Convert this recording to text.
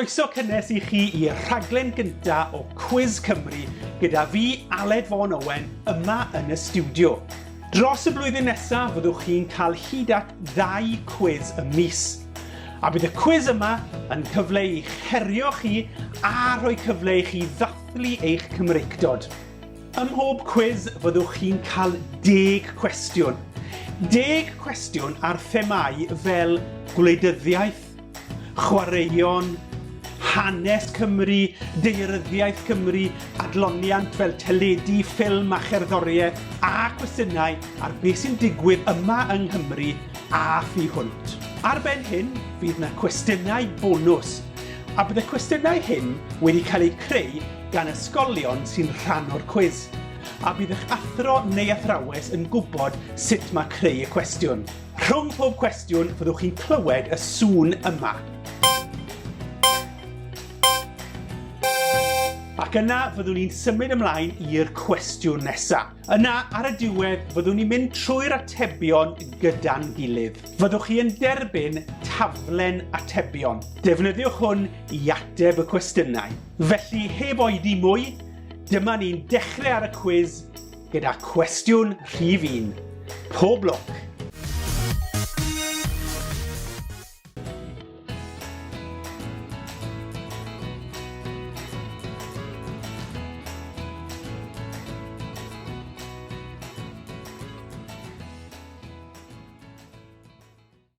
Croeso cynnes I chi i'r rhaglen gyntaf o Cwis Cymru gyda fi, Aled Fawn Owen, yma yn y stiwdio. Dros y blwyddyn nesaf fyddwch chi'n cael hyd at 2 cwis y mis. A bydd y cwis yma yn cyfle I herio chi a rhoi cyfle I chi ddathlu eich Cymreicdod. Ym mhob cwis fyddwch chi'n cael 10 cwestiwn. 10 cwestiwn ar themau fel gwleidyddiaeth, chwaraeon, hanes Cymru, daearyddiaeth Cymru, adloniant fel teledu, ffilm a cherddoriaeth a cwestiynau ar beth sy'n digwydd yma yng Nghymru a thu hwnt. Ar ben hyn, fydd yna cwestiynau bonws, a bydd y cwestiynau hyn wedi cael eu creu gan ysgolion sy'n rhan o'r cwis, a bydd eich athro neu athrawes yn gwybod sut mae creu y cwestiwn. Rhwng pob cwestiwn, fyddwch chi'n clywed y sŵn yma. Ac yna fyddwn ni'n symud ymlaen i'r cwestiwn nesaf. Yna, ar y diwedd, fyddwn ni'n mynd trwy'r atebion gyda'n gilydd. Fyddwch chi yn derbyn taflen atebion. Defnyddiwch hwn I ateb y cwestiynau. Felly, heb oedi mwy, dyma ni'n dechrau ar y cwis gyda cwestiwn rhif 1. Pob lwc!